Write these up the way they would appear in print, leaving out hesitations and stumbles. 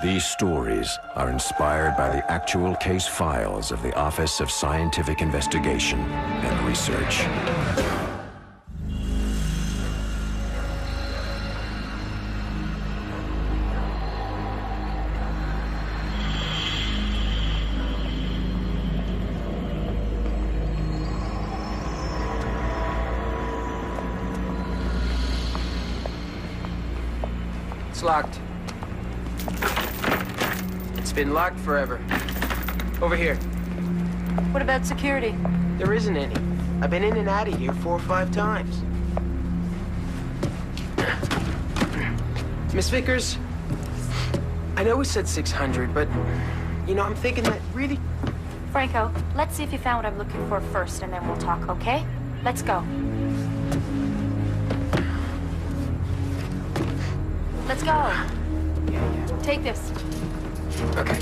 These stories are inspired by the actual case files of the Office of Scientific Investigation and Research. It's locked. It's been locked forever. Over here. What about security? There isn't any. I've been in and out of here 4 or 5 times. Miss Vickers, I know we said 600, but, you know, I'm thinking that really... Franco, let's see if you found what I'm looking for first, and then we'll talk, okay? Let's go. Let's go. Yeah. Take this. Okay.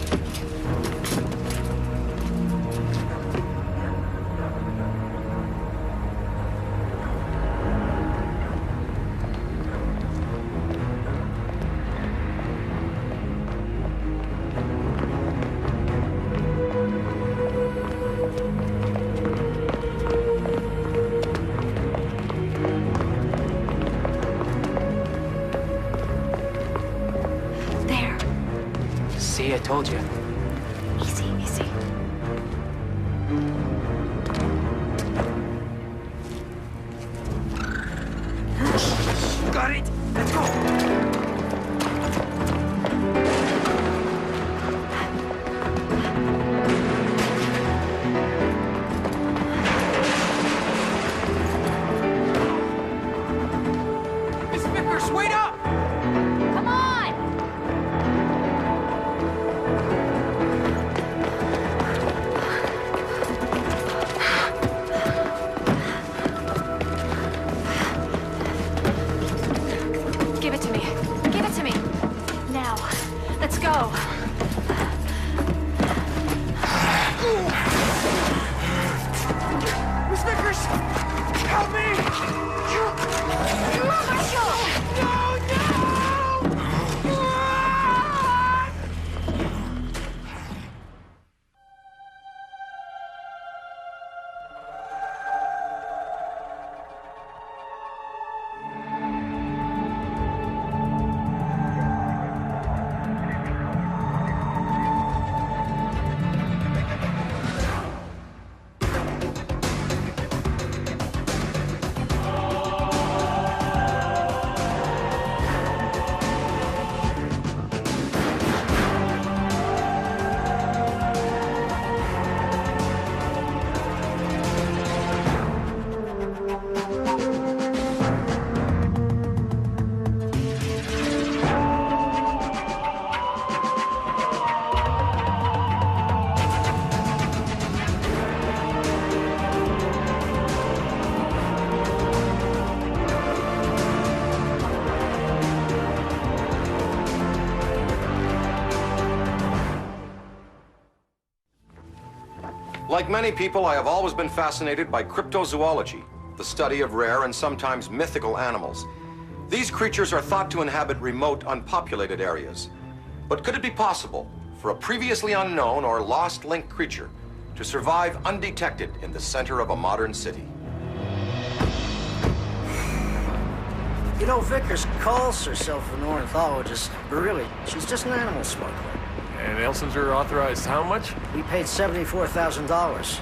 See, I told you. Easy, easy. Got it! Let's go! Miss Vickers, wait up! Come on! Give it to me. Give it to me. Now, let's go. Miss Vickers! Help me! Marshall! No! Like many people, I have always been fascinated by cryptozoology, the study of rare and sometimes mythical animals. These creatures are thought to inhabit remote, unpopulated areas. But could it be possible for a previously unknown or lost link creature to survive undetected in the center of a modern city? You know, Vickers calls herself an ornithologist, but really, she's just an animal smuggler. And Elsinger authorized how much? We paid $74,000.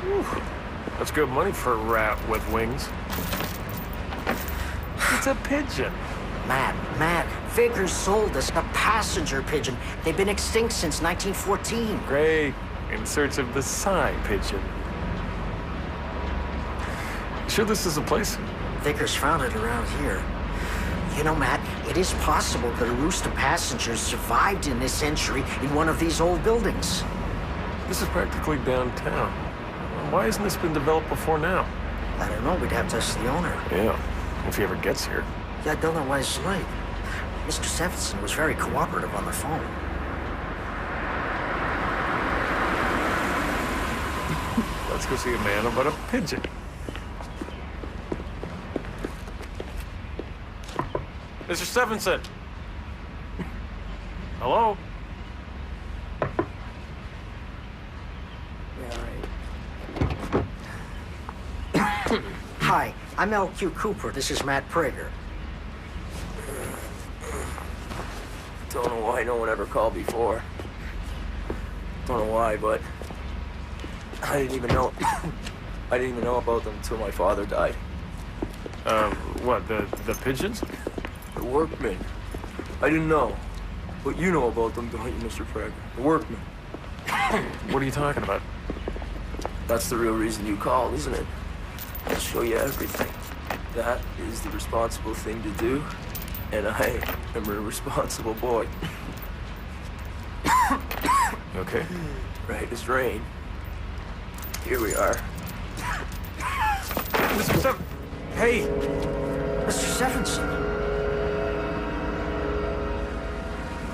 That's good money for a rat with wings. It's a pigeon. Matt, Vickers sold us a passenger pigeon. They've been extinct since 1914. Great. In search of the Psi pigeon. Sure this is a place? Vickers found it around here. You know, Matt, it is possible that a roost of passengers survived in this century in one of these old buildings. This is practically downtown. Why hasn't this been developed before now? I don't know. We'd have to ask the owner. Yeah, if he ever gets here. Yeah, I don't know why he's late. Mr. Stephenson was very cooperative on the phone. Let's go see a man about a pigeon. Mr. Stephenson. Hello? Hi, I'm L.Q. Cooper. This is Matt Prager. Don't know why no one ever called before. Don't know why, but I didn't even know. I didn't even know about them until my father died. What, the pigeons? The workmen. I didn't know. But you know about them, don't you, Mr. Prager? The workmen. What are you talking about? That's the real reason you called, isn't it? I'll show you everything. That is the responsible thing to do, and I am a responsible boy. Okay. Right as rain. Here we are. Hey! Mr. Stephenson.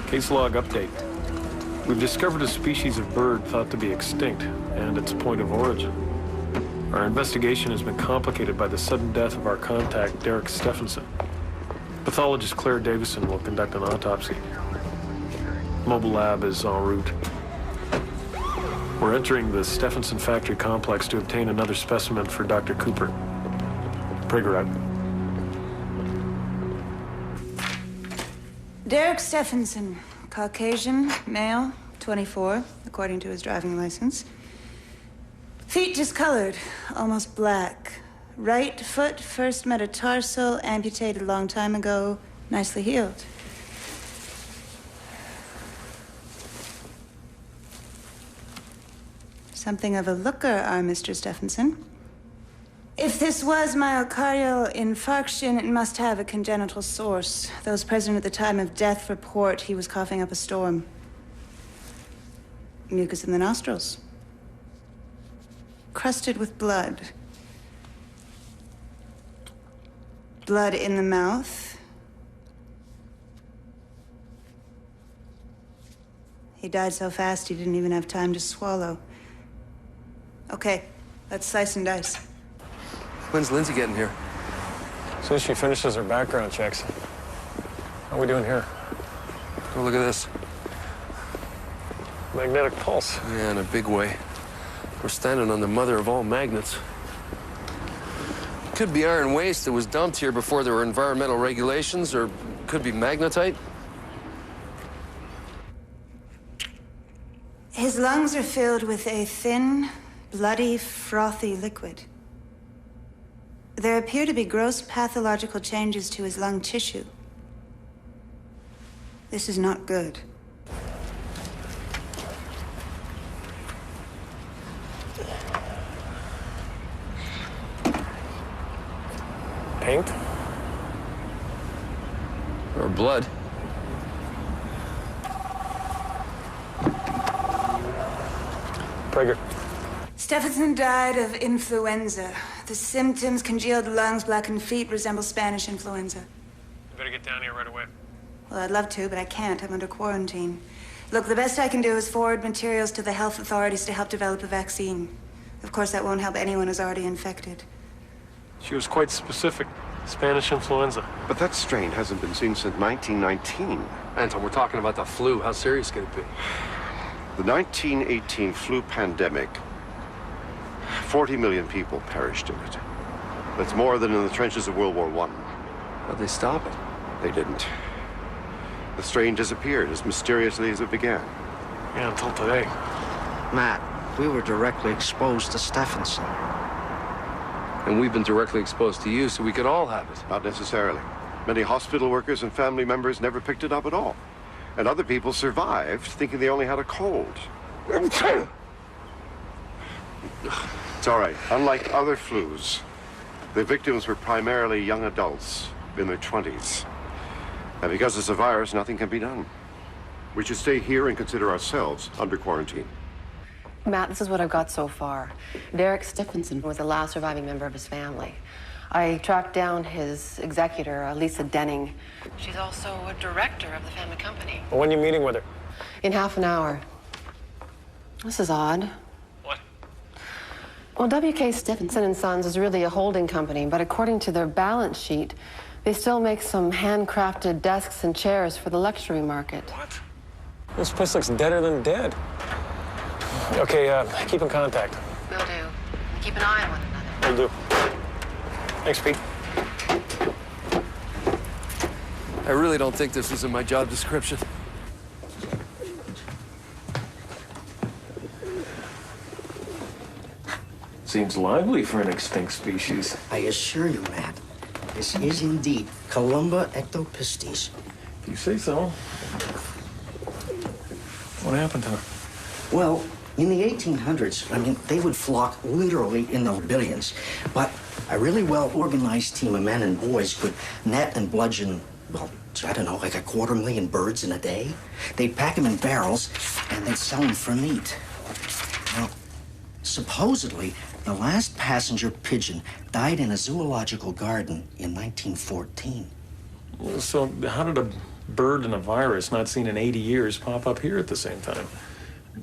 Case log update. We've discovered a species of bird thought to be extinct, and its point of origin. Our investigation has been complicated by the sudden death of our contact, Derek Stephenson. Pathologist Claire Davison will conduct an autopsy. Mobile lab is en route. We're entering the Stephenson factory complex to obtain another specimen for Dr. Cooper. Prager out. Derek Stephenson, Caucasian, male, 24, according to his driving license. Feet discolored, almost black. Right foot, first metatarsal, amputated a long time ago, nicely healed. Something of a looker, our Mr. Stephenson. If this was myocardial infarction, it must have a congenital source. Those present at the time of death report he was coughing up a storm. Mucus in the nostrils. Crusted with blood. Blood in the mouth. He died so fast he didn't even have time to swallow. Okay, let's slice and dice. When's Lindsay getting here? As soon as she finishes her background checks. How are we doing here? Oh, look at this. Magnetic pulse. Yeah, in a big way. We're standing on the mother of all magnets. Could be iron waste that was dumped here before there were environmental regulations, or could be magnetite. His lungs are filled with a thin, bloody, frothy liquid. There appear to be gross pathological changes to his lung tissue. This is not good. Paint? Or blood. Prager. Stephenson died of influenza. The symptoms, congealed lungs, blackened feet, resemble Spanish influenza. You better get down here right away. Well, I'd love to, but I can't. I'm under quarantine. Look, the best I can do is forward materials to the health authorities to help develop a vaccine. Of course, that won't help anyone who's already infected. She was quite specific. Spanish influenza. But that strain hasn't been seen since 1919. Anton, we're talking about the flu. How serious can it be? The 1918 flu pandemic, 40 million people perished in it. That's more than in the trenches of World War I. How'd they stop it? They didn't. The strain disappeared as mysteriously as it began. Yeah, until today. Matt, we were directly exposed to Stephenson. And we've been directly exposed to you, so we could all have it. Not necessarily. Many hospital workers and family members never picked it up at all. And other people survived, thinking they only had a cold. It's all right. Unlike other flus, the victims were primarily young adults in their 20s. And because it's a virus, nothing can be done. We should stay here and consider ourselves under quarantine. Matt, this is what I've got so far. Derek Stephenson was the last surviving member of his family. I tracked down his executor, Lisa Denning. She's also a director of the family company. Well, when are you meeting with her? In half an hour. This is odd. What? Well, W.K. Stephenson & Sons is really a holding company, but according to their balance sheet, they still make some handcrafted desks and chairs for the luxury market. What? This place looks deader than dead. Okay, keep in contact. Will do. Keep an eye on one another. Will do. Thanks, Pete. I really don't think this was in my job description. Seems lively for an extinct species. I assure you, Matt, this is indeed Columba ectopistes. If you say so. What happened to them? Well, in the 1800s, I mean, they would flock literally in the billions. But a really well-organized team of men and boys could net and bludgeon, well, I don't know, like 250,000 birds in a day. They'd pack them in barrels, and they'd sell them for meat. Now, supposedly, the last passenger pigeon died in a zoological garden in 1914. So how did a bird and a virus not seen in 80 years pop up here at the same time?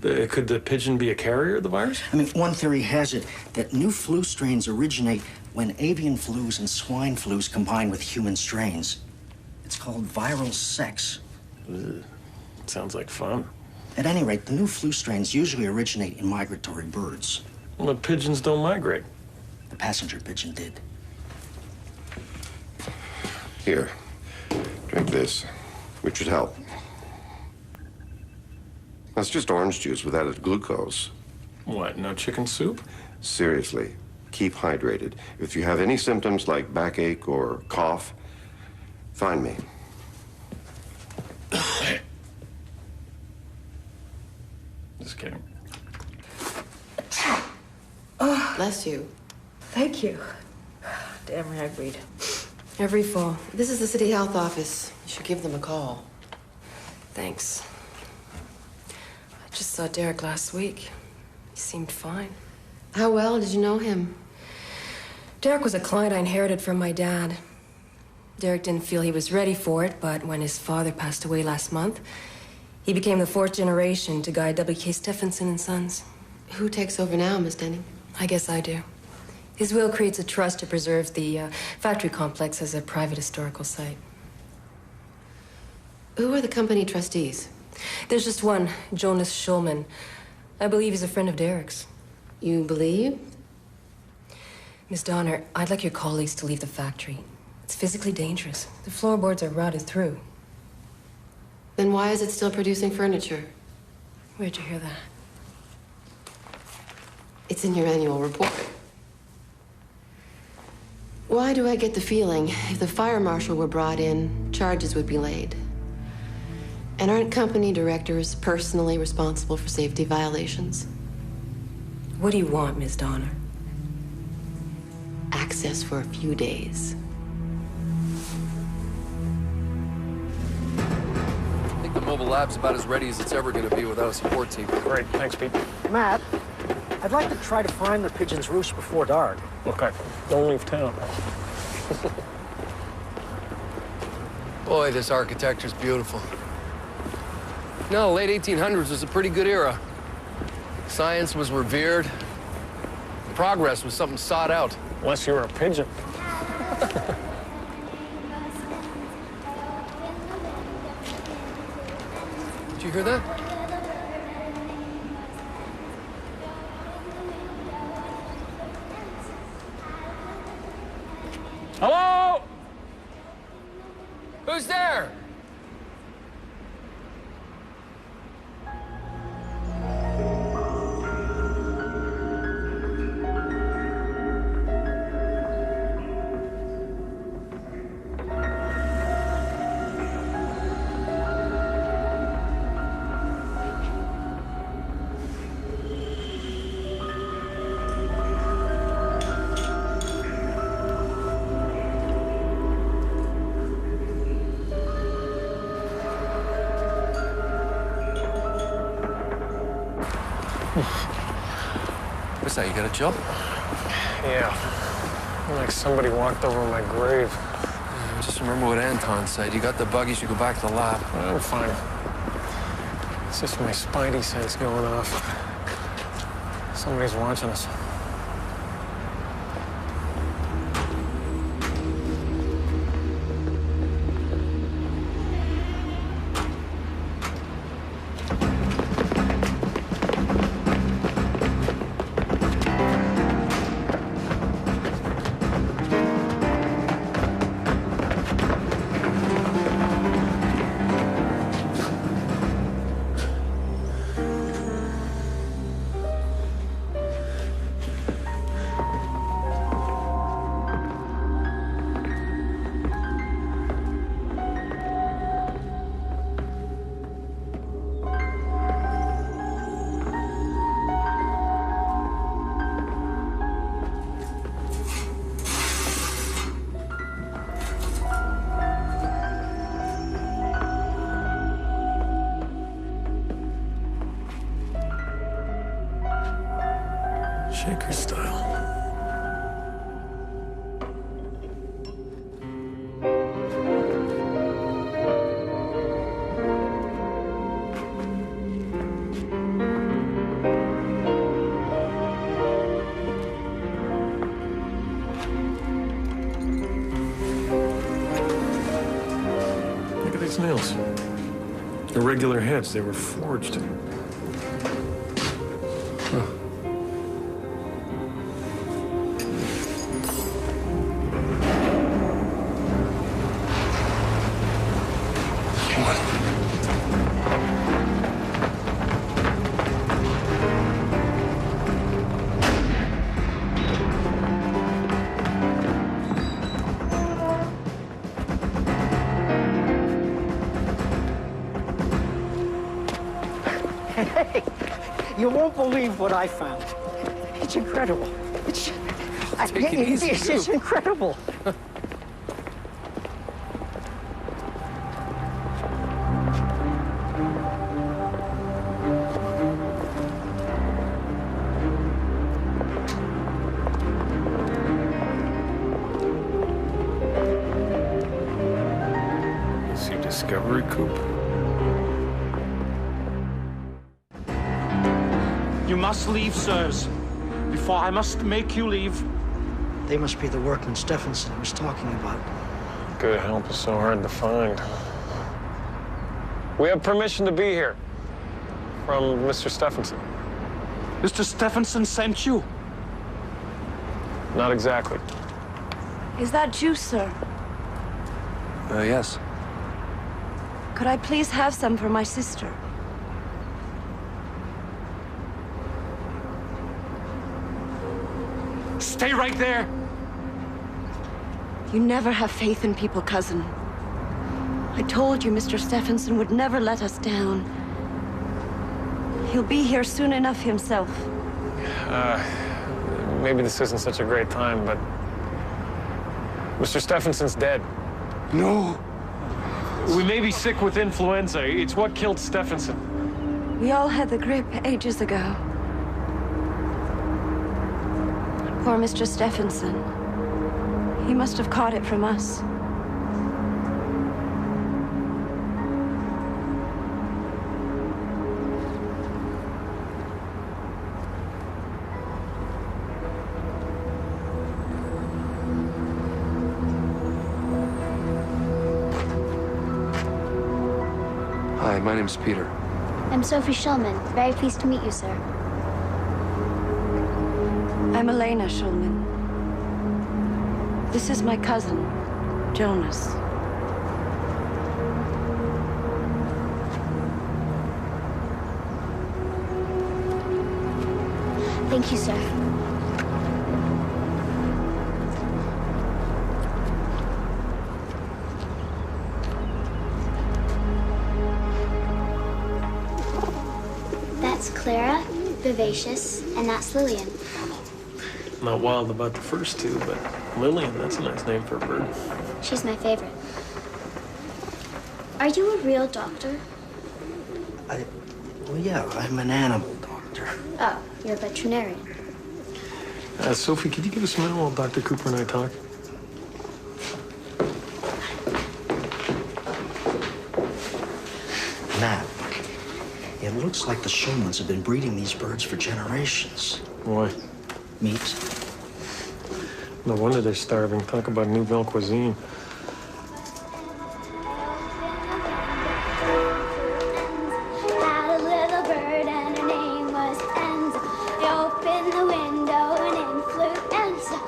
Could the pigeon be a carrier of the virus? I mean, one theory has it that new flu strains originate when avian flus and swine flus combine with human strains. It's called viral sex. Ugh. Sounds like fun. At any rate, the new flu strains usually originate in migratory birds. Well, the pigeons don't migrate. The passenger pigeon did. Here, drink this, which should help. That's just orange juice with added glucose. What, no chicken soup? Seriously, keep hydrated. If you have any symptoms like backache or cough, find me. Just kidding. Bless you. Thank you. Damn right I breed. Every fall. This is the city health office. You should give them a call. Thanks. I just saw Derek last week. He seemed fine. How well did you know him? Derek was a client I inherited from my dad. Derek didn't feel he was ready for it, but when his father passed away last month, he became the fourth generation to guide W.K. Stephenson and Sons. Who takes over now, Miss Denning? I guess I do. His will creates a trust to preserve the factory complex as a private historical site. Who are the company trustees? There's just one, Jonas Schulman. I believe he's a friend of Derek's. You believe? Miss Donner, I'd like your colleagues to leave the factory. It's physically dangerous. The floorboards are rotted through. Then why is it still producing furniture? Where'd you hear that? It's in your annual report. Why do I get the feeling if the fire marshal were brought in, charges would be laid? And aren't company directors personally responsible for safety violations? What do you want, Miss Donner? Access for a few days. I think the mobile lab's about as ready as it's ever going to be without a support team. Great, thanks, Pete. Matt, I'd like to try to find the pigeon's roost before dark. Okay, don't leave town. Boy, this architecture's beautiful. No, late 1800s was a pretty good era. Science was revered. Progress was something sought out. Unless you were a pigeon. Did you hear that? Hello? Who's there? What's that, you got a job? Yeah. Like somebody walked over my grave. Just remember what Anton said. You got the bug, you should go back to the lab. I'm fine. It's just my spidey sense going off. Somebody's watching us. Shaker style. Look at these nails. Irregular heads, they were forged. Huh. Hey, you won't believe what I found. It's incredible. It's incredible. See Discovery Coupe. You must leave, sirs, before I must make you leave. They must be the workmen Stephenson was talking about. Good help is so hard to find. We have permission to be here from Mr. Stephenson. Mr. Stephenson sent you? Not exactly. Is that juice, sir? Yes. Could I please have some for my sister? Stay right there! You never have faith in people, cousin. I told you Mr. Stephenson would never let us down. He'll be here soon enough himself. Maybe this isn't such a great time, but Mr. Stephenson's dead. No. We may be sick with influenza. It's what killed Stephenson. We all had the grip ages ago. Poor Mr. Stephenson. He must have caught it from us. Hi, my name's Peter. I'm Sophie Shulman. Very pleased to meet you, sir. I'm Elena Schulman. This is my cousin, Jonas. Thank you, sir. That's Clara, Vivacious, and that's Lillian. Not wild about the first two, but Lillian, that's a nice name for a bird. She's my favorite. Are you a real doctor? Well, yeah, I'm an animal doctor. Oh, you're a veterinarian. Sophie, could you give us a minute while Dr. Cooper and I talk? Matt, it looks like the Schulmans have been breeding these birds for generations. Why? Meat. No wonder they're starving. Talk about Nouvelle cuisine. Had a little bird and her name was Enza. I opened the window and in flew Enza.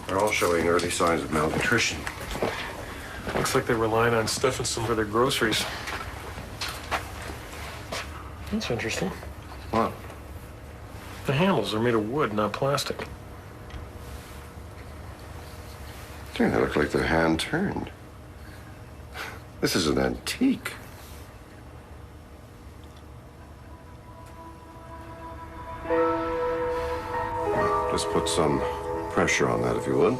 They're all showing early signs of malnutrition. Looks like they're relying on Stephenson for their groceries. That's interesting. What? The handles are made of wood, not plastic. They look like they're hand-turned. This is an antique. Just put some pressure on that, if you would.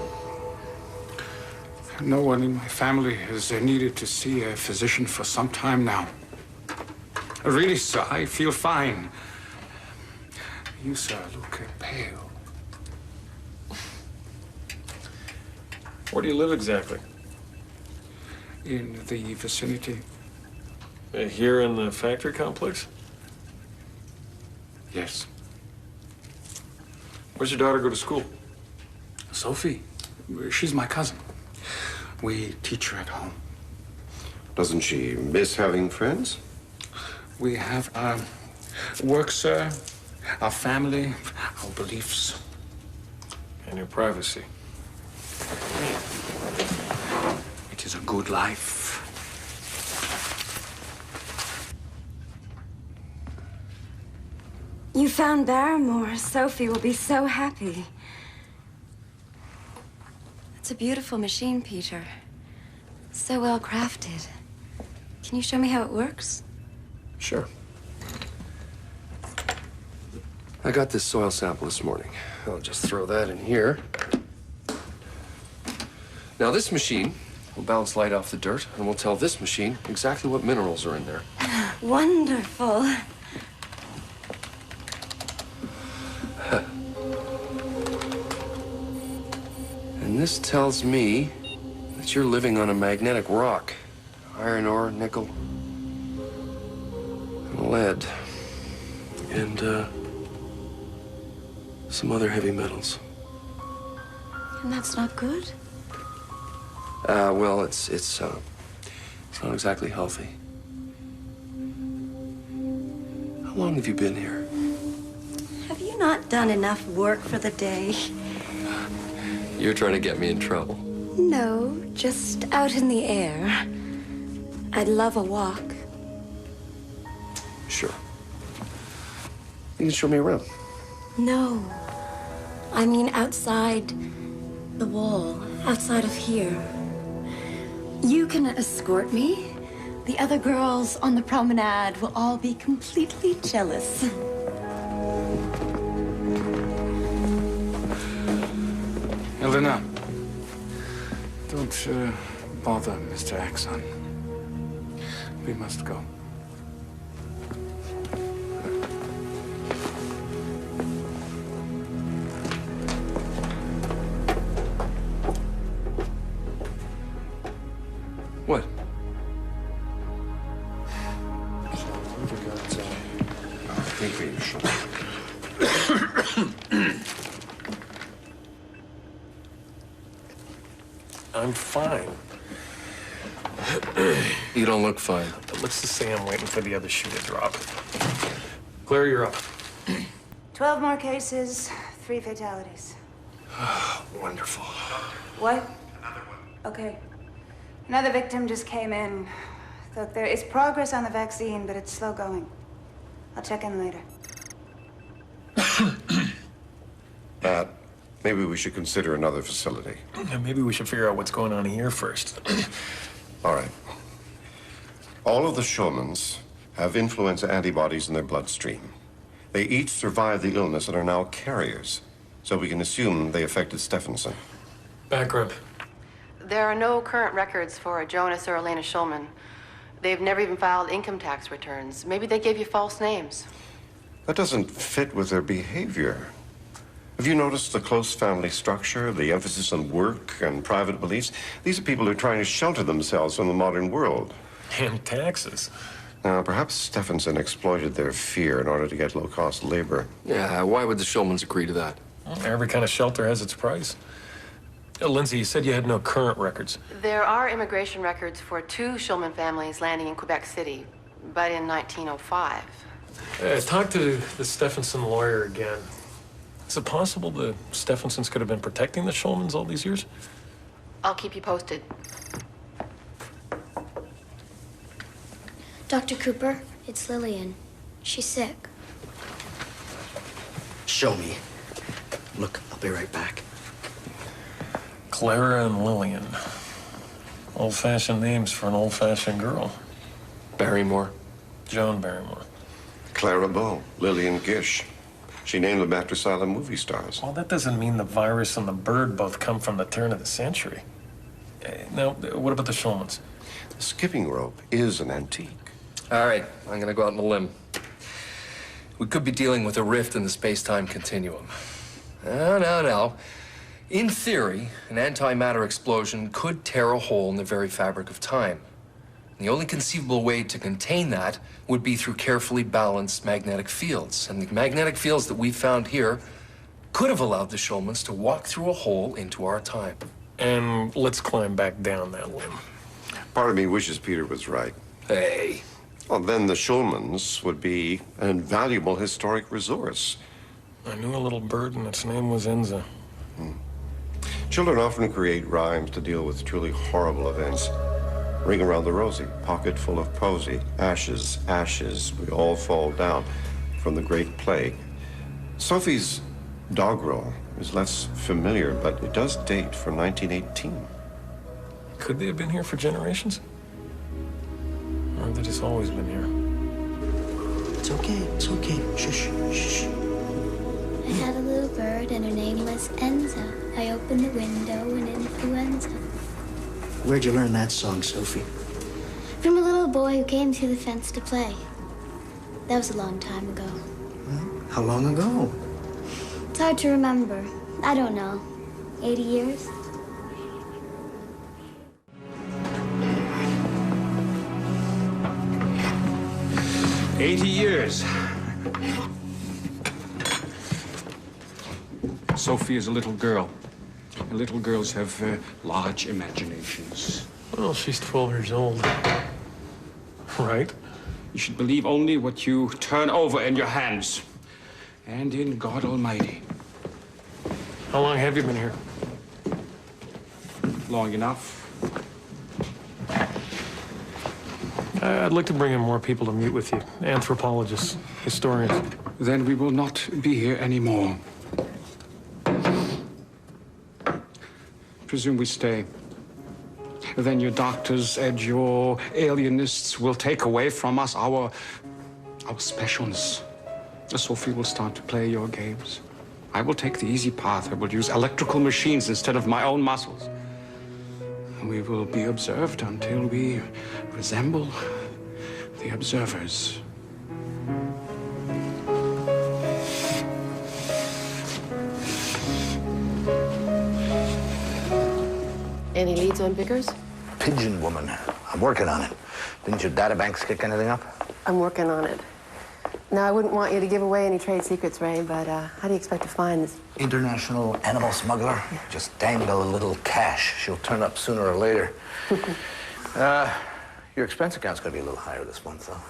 No one in my family has needed to see a physician for some time now. Really, sir, I feel fine. You, sir, look pale. Where do you live exactly? In the vicinity. Here in the factory complex? Yes. Where's your daughter go to school? Sophie. She's my cousin. We teach her at home. Doesn't she miss having friends? We have our work, sir, our family, our beliefs. And your privacy. It is a good life. You found Barrymore. Sophie will be so happy. It's a beautiful machine, Peter. So well crafted. Can you show me how it works? Sure. I got this soil sample this morning. I'll just throw that in here. Now, this machine will bounce light off the dirt, and will tell this machine exactly what minerals are in there. Wonderful. And this tells me that you're living on a magnetic rock. Iron ore, nickel, and lead, and some other heavy metals. And that's not good? Well, it's not exactly healthy. How long have you been here? Have you not done enough work for the day? You're trying to get me in trouble. No, just out in the air. I'd love a walk. Sure. You can show me around. No. I mean outside the wall, outside of here. You can escort me. The other girls on the promenade will all be completely jealous. Elena, don't bother Mr. Axon. We must go. What? I'm fine. You don't look fine. It looks to say I'm waiting for the other shoe to drop. Claire, you're up. 12 more cases, 3 fatalities. Wonderful. What? Okay. Another victim just came in. Look, there is progress on the vaccine, but it's slow going. I'll check in later. Maybe we should consider another facility. And maybe we should figure out what's going on here first. All right. All of the Schulmans have influenza antibodies in their bloodstream. They each survived the illness and are now carriers. So we can assume they affected Stephenson. Background. There are no current records for Jonas or Elena Schulman. They've never even filed income tax returns. Maybe they gave you false names. That doesn't fit with their behavior. Have you noticed the close family structure, the emphasis on work and private beliefs? These are people who are trying to shelter themselves from the modern world. And taxes. Now, perhaps Stephenson exploited their fear in order to get low-cost labor. Yeah, why would the Schulmans agree to that? Every kind of shelter has its price. Lindsay, you said you had no current records. There are immigration records for 2 Schulman families landing in Quebec City, but in 1905. Talk to the Stephenson lawyer again. Is it possible the Stephensons could have been protecting the Schulmans all these years? I'll keep you posted. Dr. Cooper, it's Lillian. She's sick. Show me. Look, I'll be right back. Clara and Lillian. Old-fashioned names for an old-fashioned girl. Barrymore. Joan Barrymore. Clara Bow, Lillian Gish. She named them after silent movie stars. Well, that doesn't mean the virus and the bird both come from the turn of the century. Now, what about the Schulmans? The skipping rope is an antique. All right, I'm gonna go out on a limb. We could be dealing with a rift in the space-time continuum. No. In theory, an antimatter explosion could tear a hole in the very fabric of time. The only conceivable way to contain that would be through carefully balanced magnetic fields. And the magnetic fields that we found here could have allowed the Schulmans to walk through a hole into our time. And let's climb back down that limb. Part of me wishes Peter was right. Hey. Well, then the Schulmans would be an invaluable historic resource. I knew a little bird and its name was Enza. Children often create rhymes to deal with truly horrible events. Ring around the rosy, pocket full of posy, ashes, ashes, we all fall down from the Great Plague. Sophie's doggerel is less familiar, but it does date from 1918. Could they have been here for generations? Or have they just always been here? It's okay. Shush, shush. I had a little bird and her name was Enza. I opened the window and influenza. Where'd you learn that song, Sophie? From a little boy who came through the fence to play. That was a long time ago. Well, how long ago? It's hard to remember. I don't know. 80 years? $80. Sophie is a little girl. And little girls have large imaginations. Well, she's 12 years old. Right? You should believe only what you turn over in your hands. And in God Almighty. How long have you been here? Long enough. I'd like to bring in more people to meet with you. Anthropologists, historians. Then we will not be here anymore. Presume we stay. Then your doctors and your alienists will take away from us our specialness. Sophie will start to play your games. I will take the easy path. I will use electrical machines instead of my own muscles. We will be observed until we resemble the observers. Any leads on Vickers? Pigeon woman. I'm working on it. Didn't your databanks kick anything up? I'm working on it. Now, I wouldn't want you to give away any trade secrets, Ray, but how do you expect to find this? International animal smuggler. Just dangle a little cash. She'll turn up sooner or later. Your expense account's gonna be a little higher this month, though.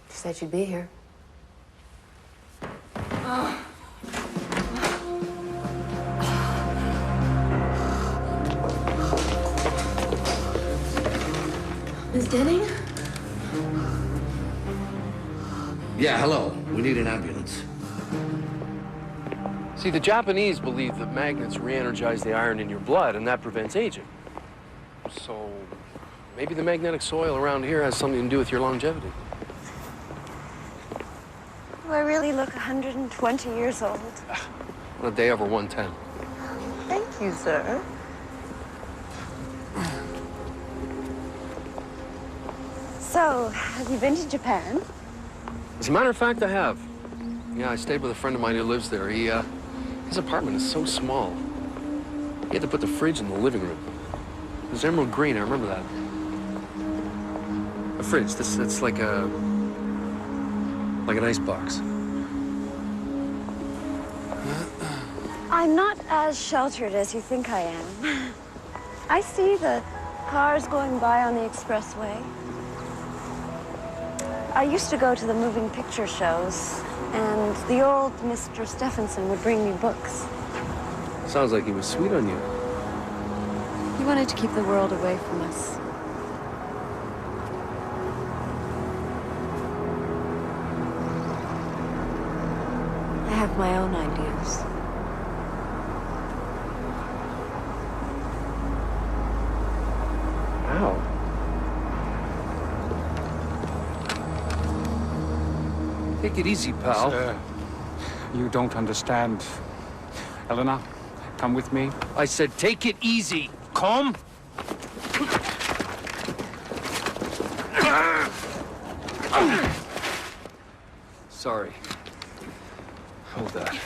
She said she'd be here. Miss Denning? Yeah, hello. We need an ambulance. See, the Japanese believe that magnets re-energize the iron in your blood, and that prevents aging. So maybe the magnetic soil around here has something to do with your longevity. Do I really look 120 years old? On a day over 110. Thank you, sir. So, have you been to Japan? As a matter of fact, I have. Yeah, I stayed with a friend of mine who lives there. His apartment is so small. He had to put the fridge in the living room. It was emerald green, I remember that. A fridge, it's like an ice box. I'm not as sheltered as you think I am. I see the cars going by on the expressway. I used to go to the moving picture shows, and the old Mr. Stephenson would bring me books. Sounds like he was sweet on you. He wanted to keep the world away from us. have my own ideas. Ow. Take it easy, pal. Sir, you don't understand. Eleanor, come with me. I said take it easy. Come. Sorry. Hold that.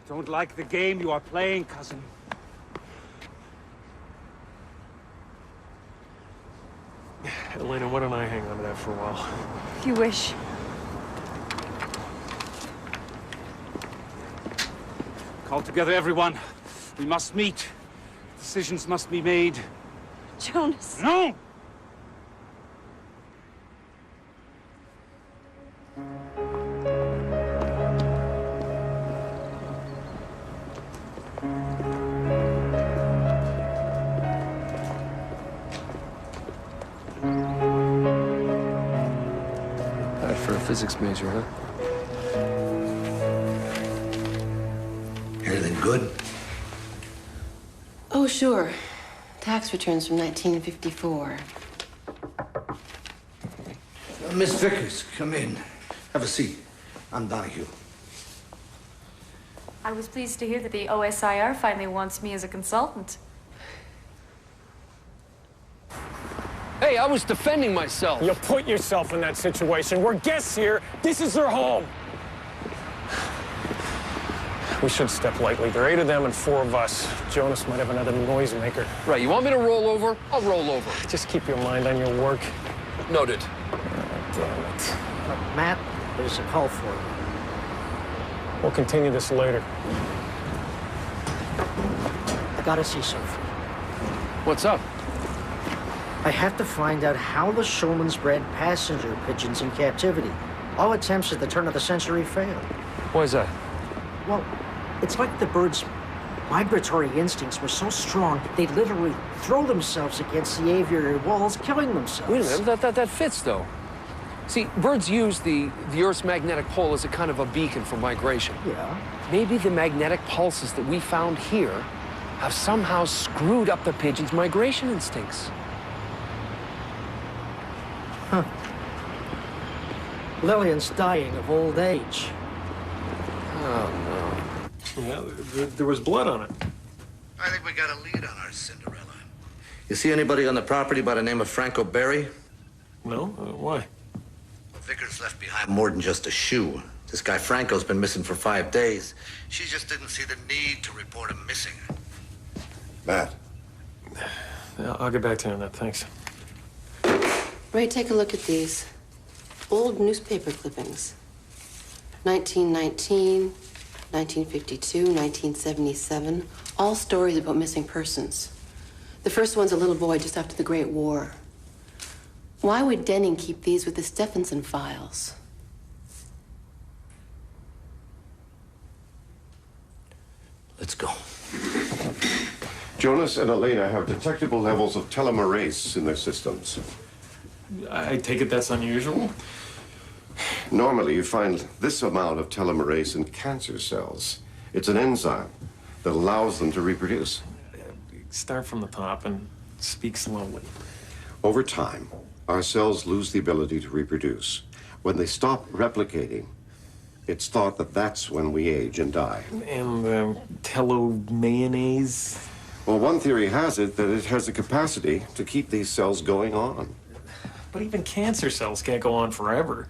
Don't like the game you are playing, cousin. Elena, why don't I hang on to that for a while? If you wish. Call together everyone. We must meet. Decisions must be made. Jonas. No! Physics major, huh? Anything good? Oh, sure. Tax returns from 1954. Miss Vickers, come in. Have a seat. I'm Donahue. I was pleased to hear that the OSIR finally wants me as a consultant. Hey, I was defending myself. You put yourself in that situation. We're guests here. This is their home. We should step lightly. There are 8 of them and 4 of us. Jonas might have another noisemaker. Right, you want me to roll over? I'll roll over. Just keep your mind on your work. Noted. Damn it. Matt, there's a call for you. We'll continue this later. I gotta see something. What's up? I have to find out how the Shulmans bred passenger pigeons in captivity. All attempts at the turn of the century failed. Why is that? Well, it's like the birds' migratory instincts were so strong, they'd literally throw themselves against the aviary walls, killing themselves. Wait a minute, that fits, though. See, birds use the Earth's magnetic pole as a kind of a beacon for migration. Yeah. Maybe the magnetic pulses that we found here have somehow screwed up the pigeons' migration instincts. Huh. Lillian's dying of old age. Oh, no. Yeah, there was blood on it. I think we got a lead on our Cinderella. You see anybody on the property by the name of Franco Berry? No? Why? Vickers left behind more than just a shoe. This guy Franco's been missing for 5 days. She just didn't see the need to report him missing. Matt. Yeah, I'll get back to you on that, thanks. Ray, take a look at these. Old newspaper clippings. 1919, 1952, 1977. All stories about missing persons. The first one's a little boy just after the Great War. Why would Denning keep these with the Stephenson files? Let's go. Jonas and Elena have detectable levels of telomerase in their systems. I take it that's unusual? Normally, you find this amount of telomerase in cancer cells. It's an enzyme that allows them to reproduce. Start from the top and speak slowly. Over time, our cells lose the ability to reproduce. When they stop replicating, it's thought that that's when we age and die. And telomayonnaise? Well, one theory has it that it has the capacity to keep these cells going on. But even cancer cells can't go on forever.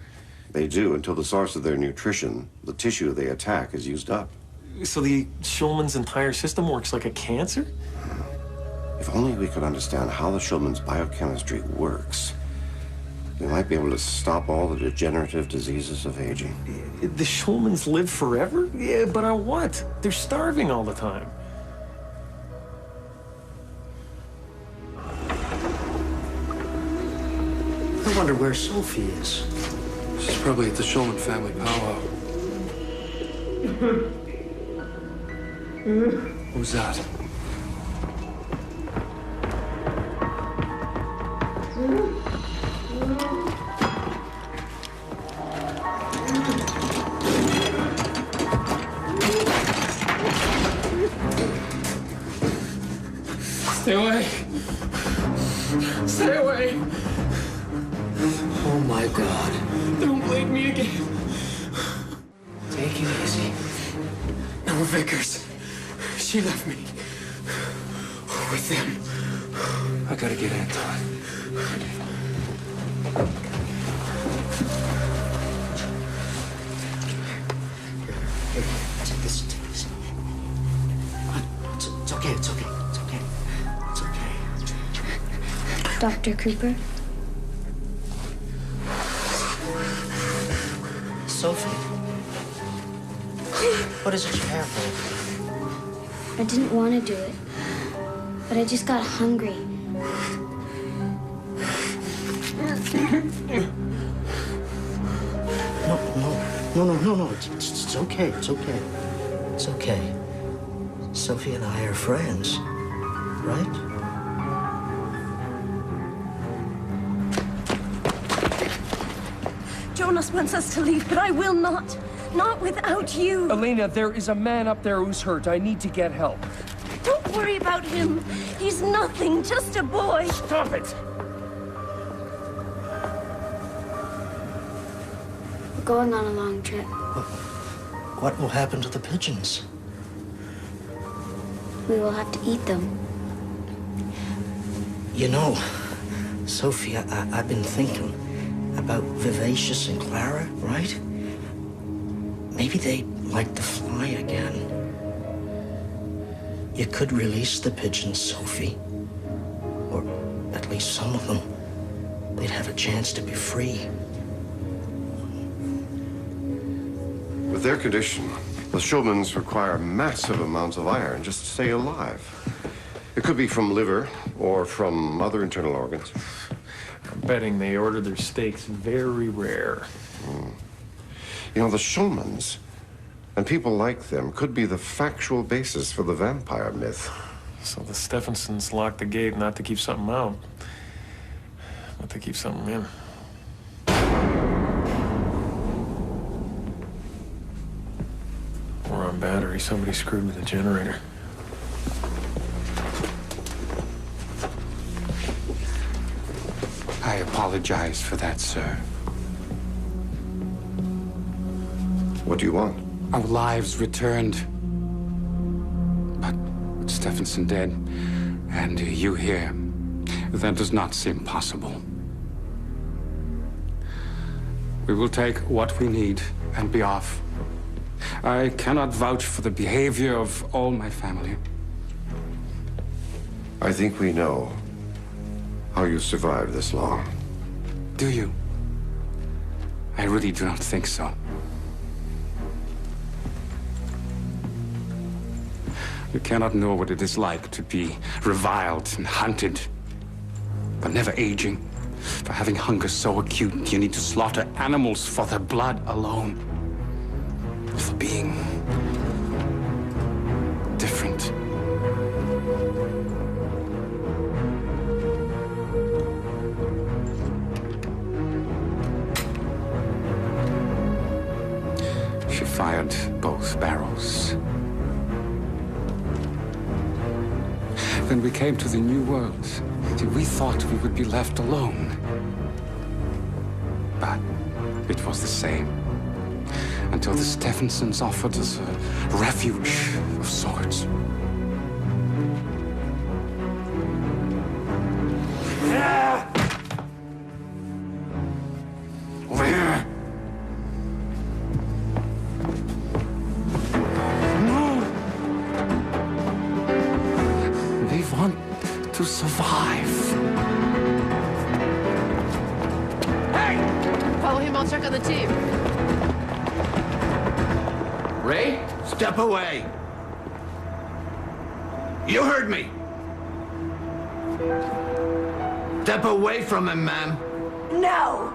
They do until the source of their nutrition, the tissue they attack, is used up. So the Shulman's entire system works like a cancer? If only we could understand how the Shulman's biochemistry works, we might be able to stop all the degenerative diseases of aging. The Shulmans live forever? Yeah, but on what? They're starving all the time. I wonder where Sophie is. She's probably at the Shulman family powwow. Who's that? Stay away. Stay away. Oh my God. Don't blame me again. Take it easy. No, Vickers. She left me. With them. I gotta get Anton. Take this. It's okay. Dr. Cooper? Sophie. What is it you have for? I didn't want to do it, but I just got hungry. No. It's okay. It's okay. Sophie and I are friends, right? Jonas wants us to leave, but I will not. Not without you. Elena, there is a man up there who's hurt. I need to get help. Don't worry about him. He's nothing, just a boy. Stop it! We're going on a long trip. What will happen to the pigeons? We will have to eat them. You know, Sophie, I've been thinking about Vivacious and Clara, right? Maybe they'd like to fly again. You could release the pigeons, Sophie. Or at least some of them. They'd have a chance to be free. With their condition, the Shulmans require massive amounts of iron just to stay alive. It could be from liver or from other internal organs. I'm betting they order their steaks very rare. You know, the Shulmans and people like them could be the factual basis for the vampire myth. So the Stephensons locked the gate not to keep something out, but to keep something in. We're on battery. Somebody screwed with the generator. I apologize for that, sir. What do you want? Our lives returned. But with Stephenson dead, and you here, that does not seem possible. We will take what we need and be off. I cannot vouch for the behavior of all my family. I think we know how you survived this long. Do you? I really do not think so. You cannot know what it is like to be reviled and hunted, but never aging. For having hunger so acute, you need to slaughter animals for their blood alone. For being different. She fired both barrels. Then we came to the new world. See, we thought we would be left alone. But it was the same. Until the Stephensons offered us a refuge of sorts. Over here. No. They want to survive. Hey! Follow him, I'll check on the team. Ray, step away. You heard me. Step away from him, ma'am. No!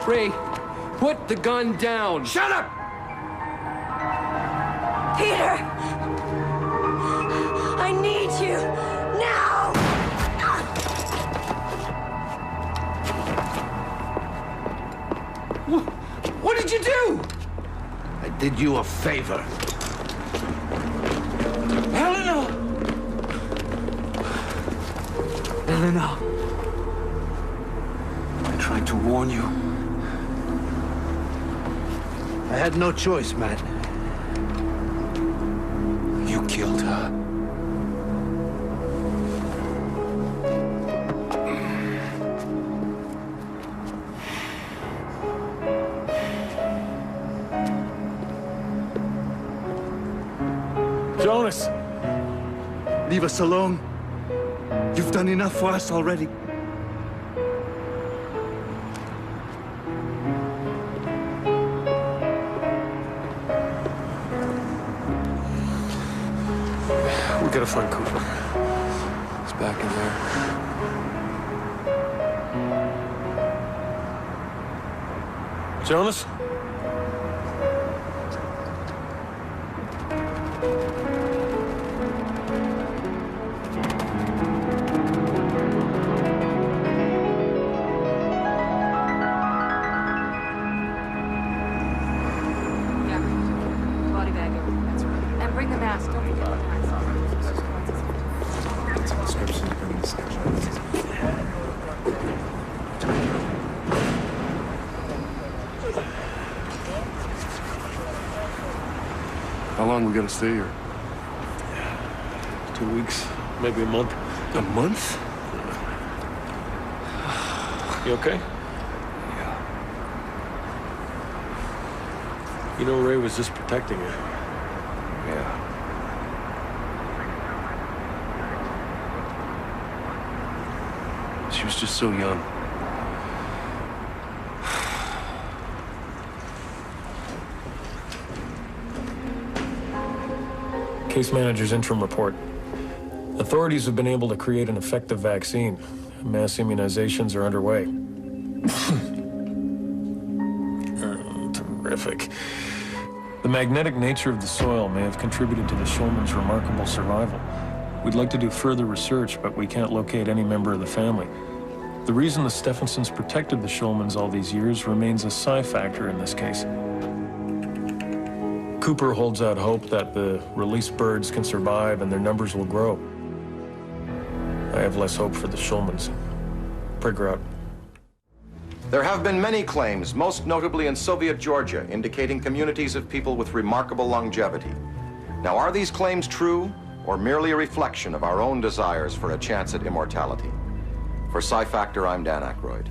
Ray, put the gun down. Shut up! Peter! I need you! Now! What did you do? I did you a favor. Helena! Helena. I tried to warn you. I had no choice, Matt. You killed her. Jonas! Leave us alone. You've done enough for us already. We gotta find Cooper. He's back in there. Jonas? Body bag, that's right. And bring the mask, don't forget the mask. How long we gotta stay here? 2 weeks, maybe a month. A month? You okay? Yeah. You know, Ray was just protecting you. Yeah. She was just so young. Case manager's interim report. Authorities have been able to create an effective vaccine. Mass immunizations are underway. Terrific. The magnetic nature of the soil may have contributed to the Shulman's remarkable survival. We'd like to do further research, but we can't locate any member of the family. The reason the Stephensons protected the Shulmans all these years remains a Psi Factor in this case. Cooper holds out hope that the released birds can survive and their numbers will grow. I have less hope for the Shulmans. Prigger out. There have been many claims, most notably in Soviet Georgia, indicating communities of people with remarkable longevity. Now, are these claims true, or merely a reflection of our own desires for a chance at immortality? For Psi Factor, I'm Dan Aykroyd.